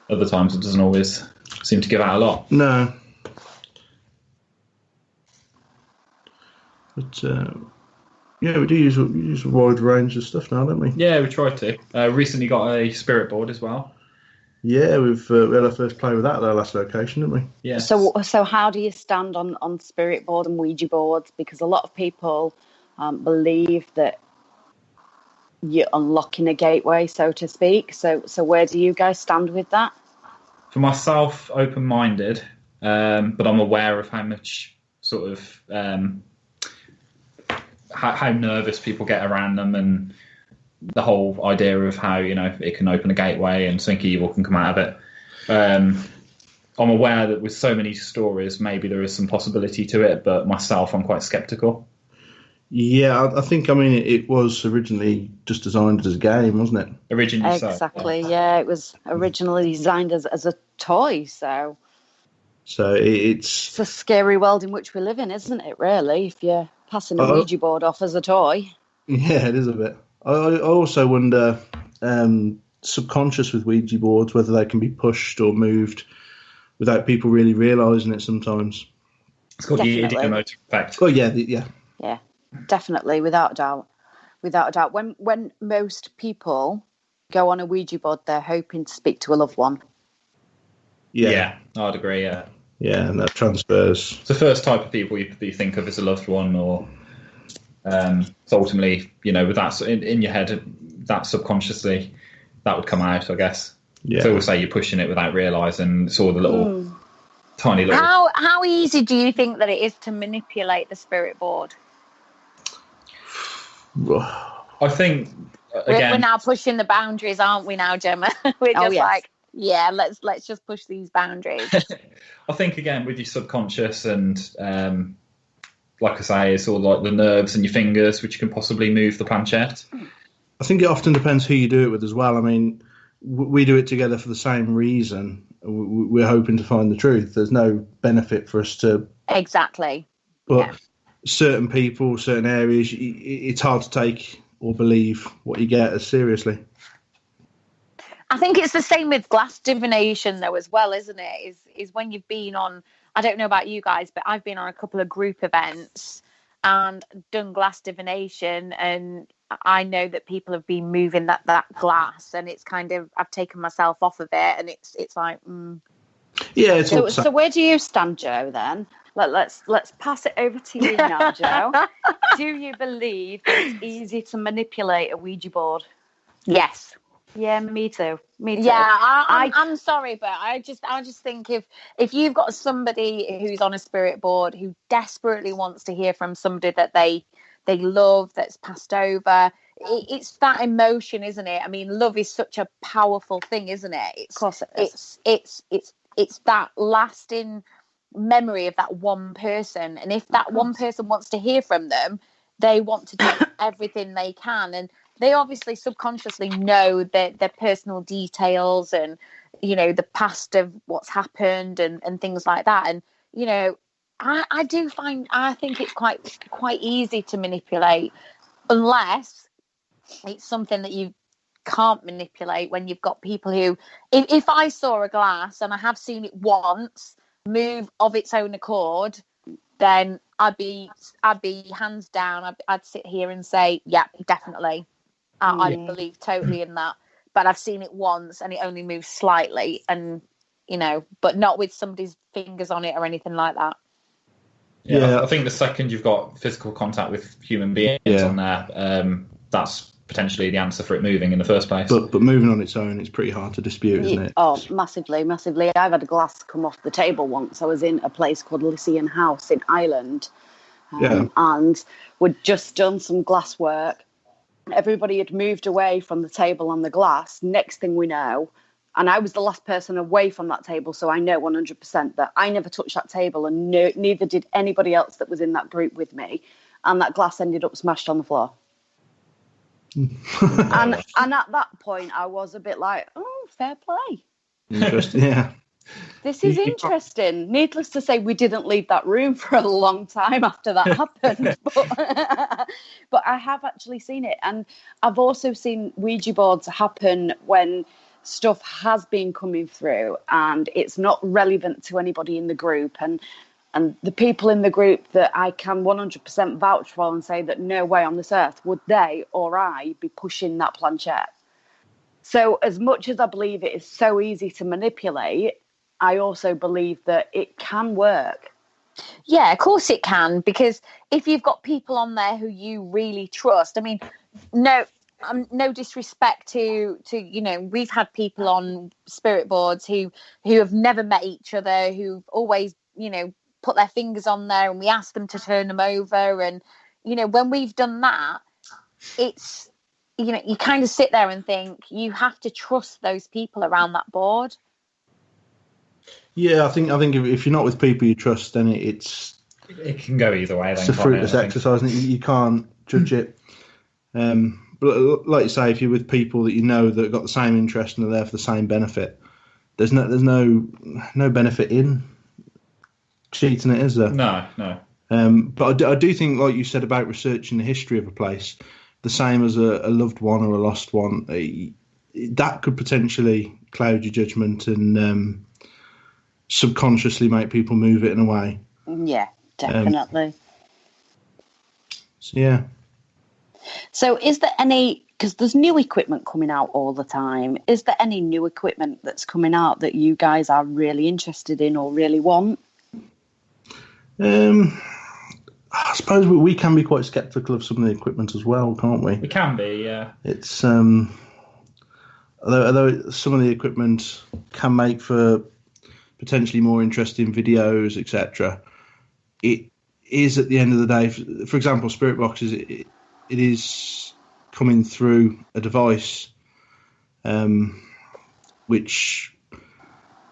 other times it doesn't always seem to give out a lot. No. But... we do use a wide range of stuff now, don't we? Yeah, we try to. Recently got a spirit board as well. Yeah, we had our first play with that at our last location, didn't we? Yeah. So how do you stand on spirit board and Ouija boards? Because a lot of people believe that you're unlocking a gateway, so to speak. So where do you guys stand with that? For myself, open-minded, but I'm aware of how much sort of... how nervous people get around them, and the whole idea of how, it can open a gateway and something evil can come out of it. I'm aware that with so many stories, maybe there is some possibility to it, but myself, I'm quite sceptical. Yeah, I think, it was originally just designed as a game, wasn't it? Originally, exactly. Yeah, it was originally designed as a toy, so it's a scary world in which we live in, isn't it, really, if you Passing a Ouija board off as a toy. Yeah, it is a bit. I also wonder, subconscious with Ouija boards, whether they can be pushed or moved without people really realising it sometimes. It's called the ideomotor effect. Oh, yeah, yeah. Yeah, definitely, without a doubt. Without a doubt. When most people go on a Ouija board, they're hoping to speak to a loved one. Yeah, I'd agree, yeah. Yeah, and that transfers. It's the first type of people you think of as a loved one, or so ultimately, with that in your head, that subconsciously, that would come out, I guess. Yeah. So always say you're pushing it without realising it's all the little, tiny little... How easy do you think that it is to manipulate the spirit board? I think, again... We're now pushing the boundaries, aren't we now, Gemma? We're just like, yeah, let's just push these boundaries. I think, again, with your subconscious and, like I say, it's all like the nerves and your fingers, which can possibly move the planchette. I think it often depends who you do it with as well. I mean, we do it together for the same reason. We're hoping to find the truth. There's no benefit for us to... Exactly. But certain people, certain areas, it's hard to take or believe what you get as seriously. I think it's the same with glass divination, though, as well, isn't it? Is when you've been on, I don't know about you guys, but I've been on a couple of group events and done glass divination, and I know that people have been moving that glass, and it's kind of, I've taken myself off of it, and it's like, Yeah. It's so where do you stand, Joe? Then let's pass it over to you now, Joe. Do you believe it's easy to manipulate a Ouija board? yes. Yeah, me too. Yeah, I'm sorry, but I just think if you've got somebody who's on a spirit board who desperately wants to hear from somebody that they love, that's passed over, it's that emotion, isn't it? I mean, love is such a powerful thing, isn't it? Of course it is. It's that lasting memory of that one person, and if that one person wants to hear from them, they want to do everything they can, and they obviously subconsciously know their personal details and, the past of what's happened and things like that. And, I think it's quite easy to manipulate, unless it's something that you can't manipulate, when you've got people who, if I saw a glass, and I have seen it once move of its own accord, then I'd be hands down. I'd sit here and say, yeah, definitely. I believe totally in that, but I've seen it once and it only moves slightly, and but not with somebody's fingers on it or anything like that. Yeah, I think the second you've got physical contact with human beings on there, that's potentially the answer for it moving in the first place. But moving on its own, it's pretty hard to dispute, isn't it? Oh, massively. I've had a glass come off the table once. I was in a place called Lycian House in Ireland, and we'd just done some glass work. Everybody had moved away from the table on the glass. Next thing we know, and I was the last person away from that table, so I know 100% that I never touched that table, and neither did anybody else that was in that group with me. And that glass ended up smashed on the floor. and at that point, I was a bit like, oh, fair play. Interesting, yeah. This is interesting. Needless to say, we didn't leave that room for a long time after that happened. But I have actually seen it. And I've also seen Ouija boards happen when stuff has been coming through and it's not relevant to anybody in the group. And the people in the group that I can 100% vouch for and say that no way on this earth would they or I be pushing that planchette. So as much as I believe it is so easy to manipulate, I also believe that it can work. Yeah, of course it can, because if you've got people on there who you really trust, I mean, no disrespect to we've had people on spirit boards who have never met each other, who've always, put their fingers on there, and we ask them to turn them over. And, when we've done that, it's, you kind of sit there and think you have to trust those people around that board. Yeah, I think if you're not with people you trust, then it can go either way. It's a fruitless exercise, and you can't judge it. But like you say, if you're with people that you know that have got the same interest and are there for the same benefit, there's no benefit in cheating it, is there? No. But I do think, like you said about researching the history of a place, the same as a loved one or a lost one, that could potentially cloud your judgment and subconsciously make people move it in a way. Yeah, definitely. So, yeah. So is there any, because there's new equipment coming out all the time, is there any new equipment that's coming out that you guys are really interested in or really want? I suppose we can be quite sceptical of some of the equipment as well, can't we? We can be, yeah. It's although some of the equipment can make for potentially more interesting videos, etc. It is, at the end of the day, for example, Spirit Boxes, it is coming through a device which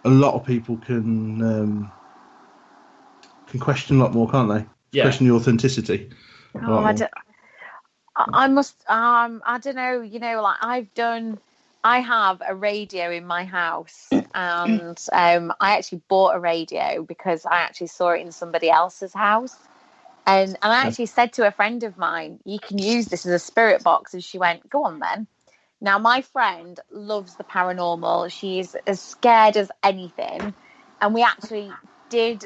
a lot of people can question a lot more, can't they? Yeah. Question the authenticity. I must, I don't know, like I have a radio in my house, and I actually bought a radio because I actually saw it in somebody else's house. And I actually said to a friend of mine, you can use this as a spirit box. And she went, go on then. Now, my friend loves the paranormal. She's as scared as anything. And we actually did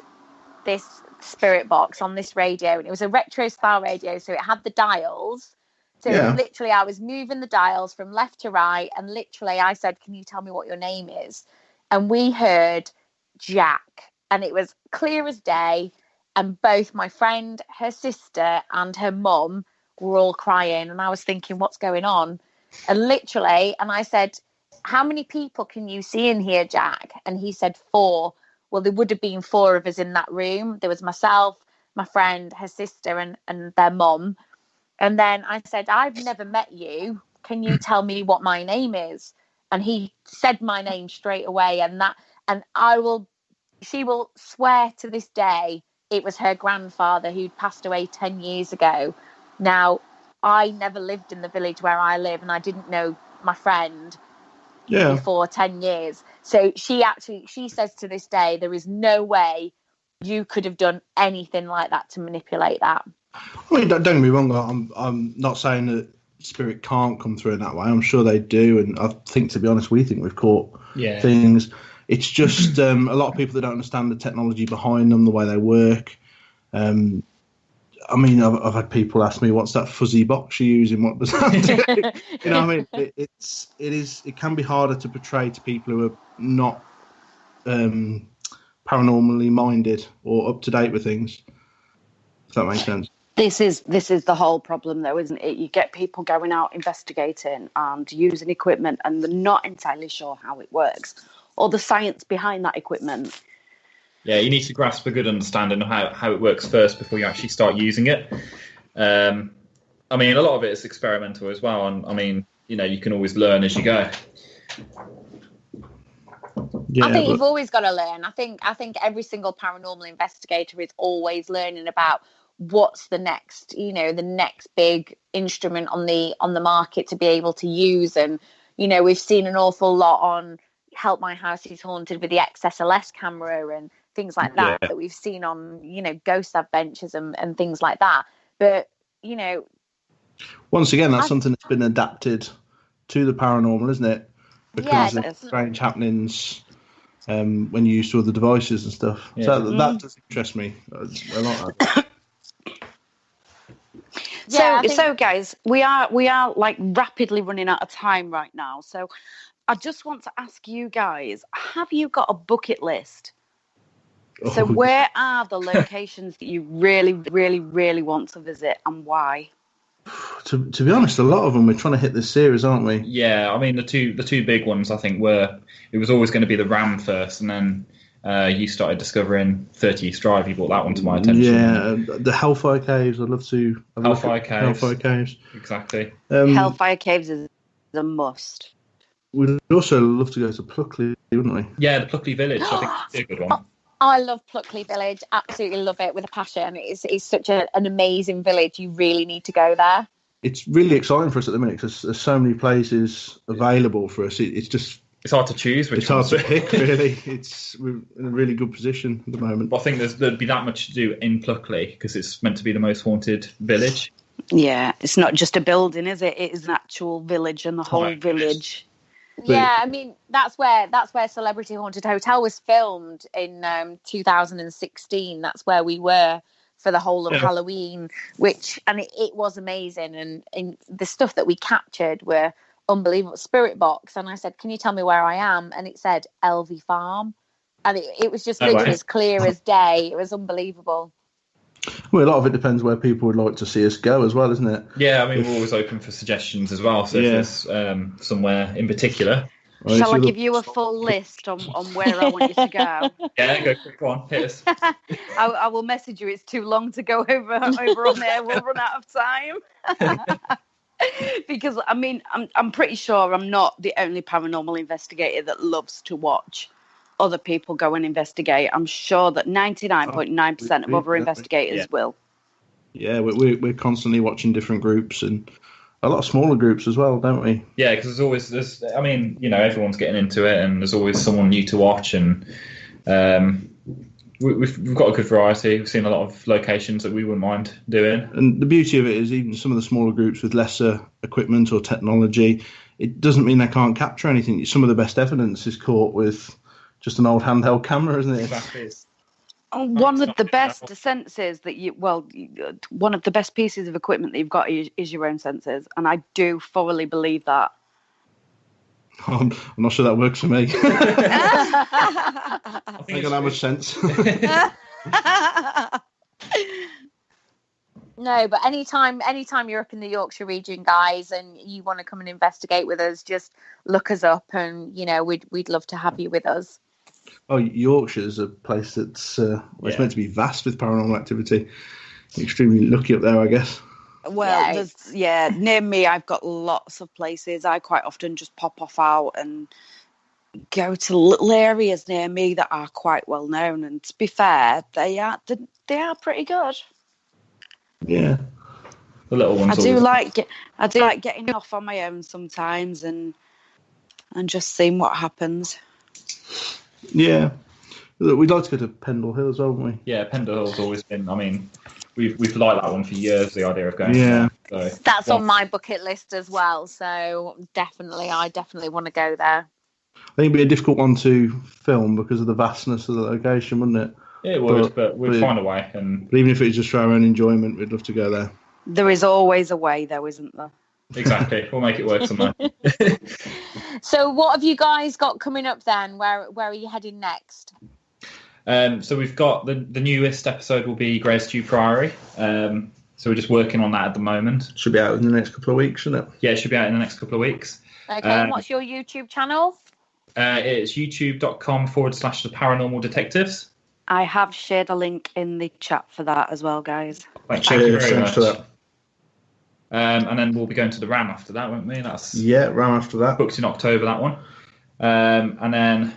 this spirit box on this radio. And it was a retro style radio. So it had the dials. So literally I was moving the dials from left to right. And literally I said, can you tell me what your name is? And we heard Jack. And it was clear as day. And both my friend, her sister, and her mum were all crying. And I was thinking, what's going on? And literally, and I said, how many people can you see in here, Jack? And he said 4. Well, there would have been 4 of us in that room. There was myself, my friend, her sister, and their mum. And then I said, I've never met you. Can you tell me what my name is? And he said my name straight away. And she will swear to this day it was her grandfather who'd passed away 10 years ago. Now, I never lived in the village where I live, and I didn't know my friend before 10 years. So she says to this day, there is no way you could have done anything like that to manipulate that. I mean, don't get me wrong, I'm not saying that spirit can't come through in that way. I'm sure they do, and I think, to be honest, we think we've caught things. It's just a lot of people that don't understand the technology behind them, the way they work. I mean, I've had people ask me, "What's that fuzzy box you're using? What does that do?" You know, what I mean, it can be harder to portray to people who are not paranormally minded or up to date with things. If that makes sense. This is the whole problem, though, isn't it? You get people going out investigating and using equipment, and they're not entirely sure how it works or the science behind that equipment. Yeah, you need to grasp a good understanding of how it works first before you actually start using it. I mean, a lot of it is experimental as well, and I mean, you can always learn as you go. Yeah, I think you've always got to learn. I think every single paranormal investigator is always learning about what's the next, the next big instrument on the market to be able to use. And we've seen an awful lot on Help My House Is Haunted with the XSLS camera and things like that we've seen on ghost adventures and things like that. But once again, that's something that's been adapted to the paranormal, isn't it? Because of strange happenings when you use all the devices and stuff. So that does interest me a lot. So guys, we are like rapidly running out of time right now. So I just want to ask you guys, have you got a bucket list? So where are the locations that you really, really, really want to visit, and why? To be honest, a lot of them we're trying to hit this series, aren't we? Yeah, I mean the two big ones I think it was always going to be the Ram first, and then you started discovering 30 East Drive. You brought that one to my attention. Yeah, the Hellfire Caves. I'd love to. Hellfire Caves. Exactly. Hellfire Caves is a must. We'd also love to go to Pluckley, wouldn't we? Yeah, the Pluckley Village. I think would be a good one. I love Pluckley Village. Absolutely love it with a passion. It's such an amazing village. You really need to go there. It's really exciting for us at the minute because there's so many places available for us. It's just It's hard to choose. It's hard to pick, really. We're in a really good position at the moment. But I think there'd be that much to do in Pluckley because it's meant to be the most haunted village. Yeah, it's not just a building, is it? It is an actual village and the whole village. Yeah, I mean that's where Celebrity Haunted Hotel was filmed in 2016. That's where we were for the whole of Halloween, and it was amazing. And the stuff that we captured were unbelievable. Spirit box, and I said, "Can you tell me where I am?" And it said LV Farm, and it was just literally as clear as day. It was unbelievable. Well, a lot of it depends where people would like to see us go as well, isn't it? Yeah, I mean, we're always open for suggestions as well. So if there's somewhere in particular. Shall I give you a full list on where I want you to go? Yeah, go quick one. Hit us. I will message you. It's too long to go over on there. We'll run out of time. Because, I mean, I'm pretty sure I'm not the only paranormal investigator that loves to watch other people go and investigate. I'm sure that 99.9% of other investigators will. Yeah, we're constantly watching different groups and a lot of smaller groups as well, don't we? Yeah, because I mean, you know, everyone's getting into it and there's always someone new to watch and we've got a good variety. We've seen a lot of locations that we wouldn't mind doing. And the beauty of it is even some of the smaller groups with lesser equipment or technology, it doesn't mean they can't capture anything. Some of the best evidence is caught with just an old handheld camera, isn't it? Exactly. One of the best senses one of the best pieces of equipment that you've got is your own senses, and I do thoroughly believe that. I'm not sure that works for me. I think I don't have much sense. No, but anytime you're up in the Yorkshire region, guys, and you want to come and investigate with us, just look us up, and you know we'd love to have you with us. Oh, Yorkshire's a place that's it's meant to be vast with paranormal activity. Extremely lucky up there, I guess. Well, near me, I've got lots of places. I quite often just pop off out and go to little areas near me that are quite well known. And to be fair, they are pretty good. Yeah, the little ones. I do like getting off on my own sometimes and just seeing what happens. Yeah, we'd like to go to Pendle Hill as well, wouldn't we? Yeah, Pendle Hill's always been. I mean, we've liked that one for years. The idea of going. Yeah, there, so. That's on my bucket list as well. So I definitely want to go there. I think it'd be a difficult one to film because of the vastness of the location, wouldn't it? Yeah, it would, but we'd find a way. But even if it's just for our own enjoyment, we'd love to go there. There is always a way, though, isn't there? Exactly. We'll make it work somewhere. So what have you guys got coming up then? Where are you heading next? So we've got the newest episode will be Greystew Priory. So we're just working on that at the moment. Should be out in the next couple of weeks, shouldn't it? Yeah, it should be out in the next couple of weeks. Okay, and what's your YouTube channel? It's youtube.com/The Paranormal Detectives. I have shared a link in the chat for that as well, guys. Thank you very much. For that. And then we'll be going to the Ram after that, won't we? Ram after that. Booked in October, that one. And then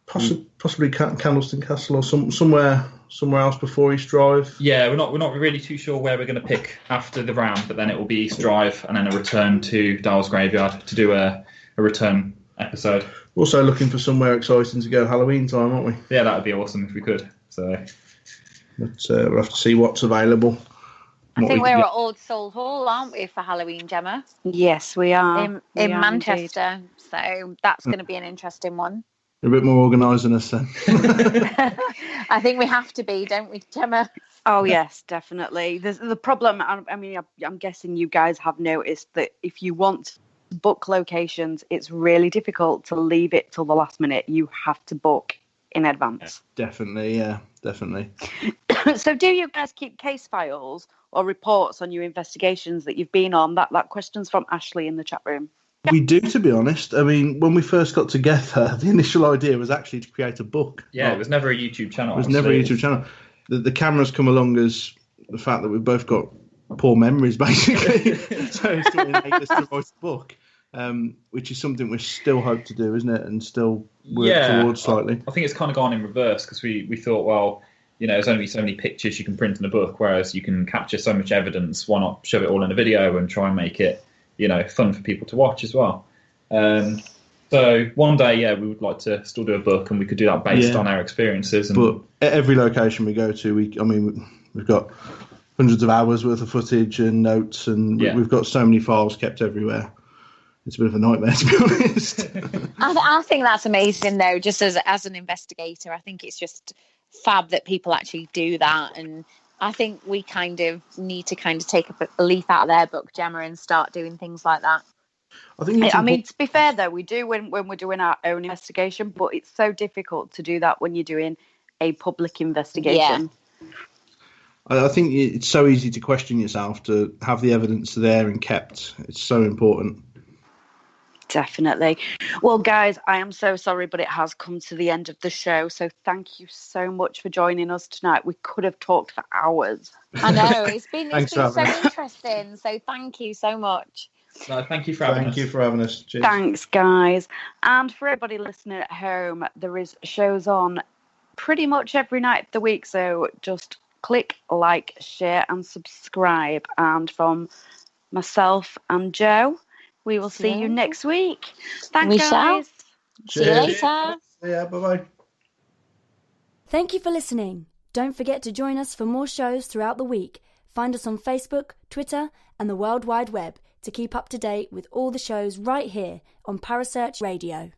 possibly Candleston Castle or somewhere else before East Drive. Yeah, we're not really too sure where we're going to pick after the Ram, but then it will be East Drive and then a return to Dial's Graveyard to do a return episode. Also looking for somewhere exciting to go Halloween time, aren't we? Yeah, that would be awesome if we could. So, but we'll have to see what's available. I think we're at Old Soul Hall, aren't we, for Halloween, Gemma? Yes, we are. In Manchester. Indeed. So that's going to be an interesting one. You're a bit more organised than us then. I think we have to be, don't we, Gemma? Oh, yes, definitely. The problem, I mean, I'm guessing you guys have noticed that if you want to book locations, it's really difficult to leave it till the last minute. You have to book in advance. Definitely. So do you guys keep case files or reports on your investigations that you've been on? That question's from Ashley in the chat room. We do, to be honest. I mean, when we first got together, the initial idea was actually to create a book. Yeah, it was never a YouTube channel. It was never a YouTube channel. The cameras come along as the fact that we've both got poor memories, basically. So it's going to make us to write a book, which is something we still hope to do, isn't it? And still work towards slightly. I think it's kind of gone in reverse because we thought, well, you know, there's only so many pictures you can print in a book, whereas you can capture so much evidence. Why not show it all in a video and try and make it, you know, fun for people to watch as well? So one day, we would like to still do a book, and we could do that based on our experiences. But at every location we go to, we've got hundreds of hours worth of footage and notes, and we've got so many files kept everywhere. It's a bit of a nightmare, to be honest. I think that's amazing, though. Just as an investigator, I think it's just fab that people actually do that, and I think we kind of need to take a leaf out of their book, Gemma, and start doing things like that. I mean, to be fair, though, we do when we're doing our own investigation, but it's so difficult to do that when you're doing a public investigation. Yeah. I think it's so easy to question yourself, to have the evidence there and kept. It's so important. Definitely. Well, guys, I am so sorry, but it has come to the end of the show. So thank you so much for joining us tonight. We could have talked for hours. I know. It's been so interesting. So thank you so much. No, thank you for having us. Thank you for having us. Cheers. Thanks, guys. And for everybody listening at home, there is shows on pretty much every night of the week. So just click like, share and subscribe. And from myself and Joe, we will see you next week. Thanks, guys. See you later. Yeah, bye-bye. Thank you for listening. Don't forget to join us for more shows throughout the week. Find us on Facebook, Twitter and the World Wide Web to keep up to date with all the shows right here on Parasearch Radio.